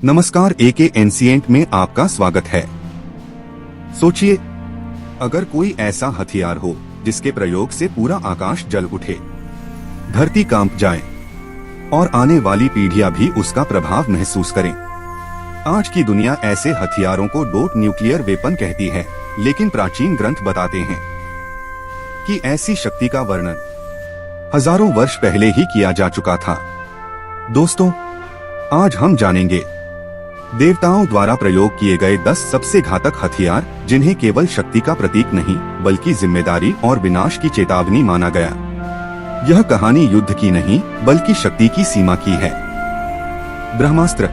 नमस्कार, एके एंशिएंट में आपका स्वागत है। सोचिए, अगर कोई ऐसा हथियार हो जिसके प्रयोग से पूरा आकाश जल उठे, धरती कांप जाए और आने वाली पीढ़ियां भी उसका प्रभाव महसूस करें। आज की दुनिया ऐसे हथियारों को डोट न्यूक्लियर वेपन कहती है, लेकिन प्राचीन ग्रंथ बताते हैं कि ऐसी शक्ति का वर्णन हजारों वर्ष पहले ही किया जा चुका था। दोस्तों, आज हम जानेंगे देवताओं द्वारा प्रयोग किए गए 10 सबसे घातक हथियार, जिन्हें केवल शक्ति का प्रतीक नहीं बल्कि जिम्मेदारी और विनाश की चेतावनी माना गया। यह कहानी युद्ध की नहीं बल्कि शक्ति की सीमा की है। ब्रह्मास्त्र,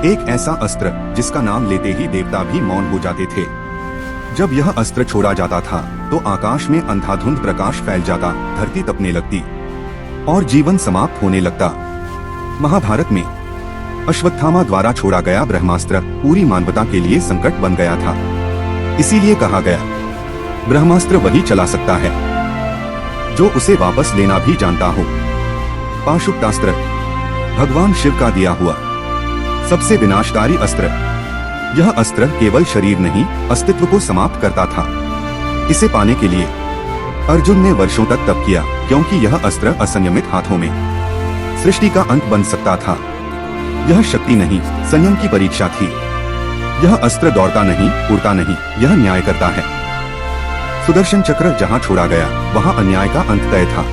एक ऐसा अस्त्र जिसका नाम लेते ही देवता भी मौन हो जाते थे। जब यह अस्त्र छोड़ा जाता था तो आकाश में अंधाधुंध प्रकाश फैल जाता, धरती तपने लगती और जीवन समाप्त होने लगता। महाभारत में अश्वत्थामा द्वारा छोड़ा गया ब्रह्मास्त्र पूरी मानवता के लिए संकट बन गया था। इसीलिए कहा गया, ब्रह्मास्त्र वही चला सकता है जो उसे वापस लेना भी जानता हो। पाशुपतास्त्र, भगवान शिव का दिया हुआ सबसे विनाशकारी अस्त्र। यह अस्त्र केवल शरीर नहीं, अस्तित्व को समाप्त करता था। इसे पाने के लिए अर्जुन ने वर्षों तक तप किया, क्योंकि यह अस्त्र असंयमित हाथों में सृष्टि का अंत बन सकता था। यह शक्ति नहीं, संयम की परीक्षा थी। यह अस्त्र दौड़ता नहीं, उड़ता नहीं, यह न्याय करता है। सुदर्शन चक्र जहां छोड़ा गया, वहां अन्याय का अंत तय था।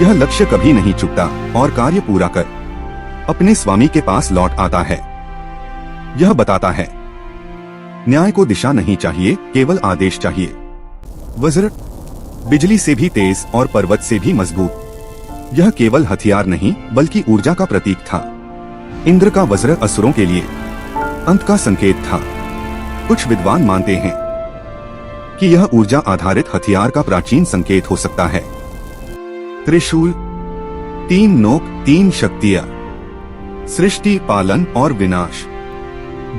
यह लक्ष्य कभी नहीं चुकता और कार्य पूरा कर अपने स्वामी के पास लौट आता है। यह बताता है, न्याय को दिशा नहीं चाहिए, केवल आदेश चाहिए। वज्र, बिजली से भी तेज और पर्वत से भी मजबूत। यह केवल हथियार नहीं बल्कि ऊर्जा का प्रतीक था। इंद्र का वज्र असुरों के लिए अंत का संकेत था। कुछ विद्वान मानते हैं कि यह ऊर्जा आधारित हथियार का प्राचीन संकेत हो सकता है। त्रिशूल, 3 नोक, 3 शक्तियां, सृष्टि, पालन और विनाश।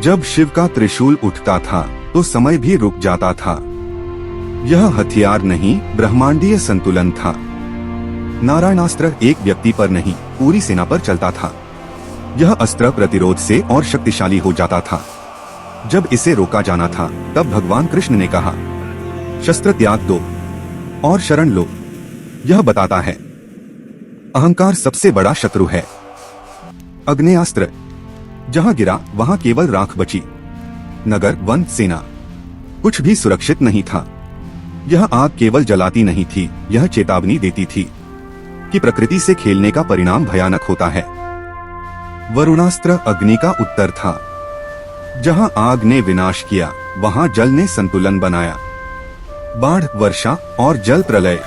जब शिव का त्रिशूल उठता था तो समय भी रुक जाता था। यह हथियार नहीं, ब्रह्मांडीय संतुलन था। नारायणास्त्र एक व्यक्ति पर नहीं, पूरी सेना पर चलता था। यह अस्त्र प्रतिरोध से और शक्तिशाली हो जाता था। जब इसे रोका जाना था, तब भगवान कृष्ण ने कहा, शस्त्र त्याग दो और शरण लो। यह बताता है, अहंकार सबसे बड़ा शत्रु है। अग्नेयास्त्र, जहां गिरा वहां केवल राख बची। नगर, वन, सेना, कुछ भी सुरक्षित नहीं था। यह आग केवल जलाती नहीं थी, यह चेतावनी देती थी कि प्रकृति से खेलने का परिणाम भयानक होता है। वरुणास्त्र अग्नि का उत्तर था। जहां आग ने विनाश किया, वहां जल ने संतुलन बनाया। बाढ़, वर्षा और जल प्रलय,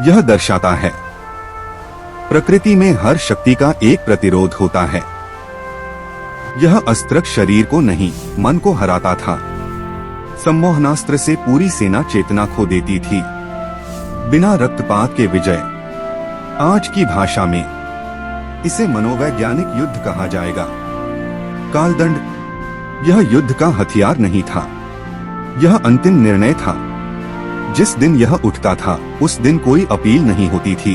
यह दर्शाता है प्रकृति में हर शक्ति का एक प्रतिरोध होता है। यह अस्त्र शरीर को नहीं, मन को हराता था। सम्मोहनास्त्र से पूरी सेना चेतना खो देती थी। बिना रक्तपात के विजय। आज की भाषा में इसे मनोवैज्ञानिक युद्ध कहा जाएगा। कालदंड, यह युद्ध का हथियार नहीं था, यह अंतिम निर्णय था। जिस दिन यह उठता था, उस दिन कोई अपील नहीं होती थी।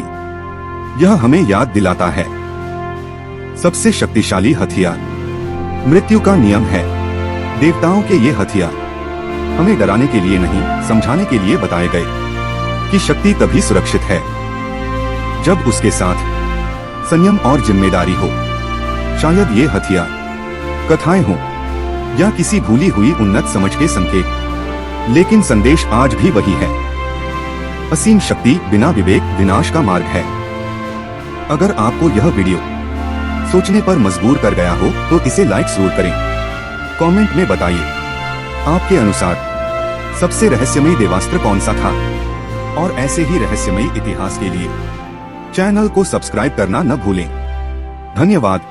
यह हमें याद दिलाता है, सबसे शक्तिशाली हथियार मृत्यु का नियम है। देवताओं के ये हथियार हमें डराने के लिए नहीं, समझाने के लिए बताए गए कि शक्ति तभी सुरक्षित है जब उसके साथ संयम और जिम्मेदारी हो। शायद ये हथियार कथाएं हों या किसी भूली हुई उन्नत समझ के संकेत, लेकिन संदेश आज भी वही है। असीम शक्ति बिना विवेक विनाश का मार्ग है। अगर आपको यह वीडियो सोचने पर मजबूर कर गया हो तो इसे लाइक जरूर करें। कमेंट में बताइए, आपके अनुसार सबसे रहस्यमयी देवास्त्र कौन सा था? और ऐसे ही रहस्यमयी इतिहास के लिए चैनल को सब्सक्राइब करना न भूलें। धन्यवाद।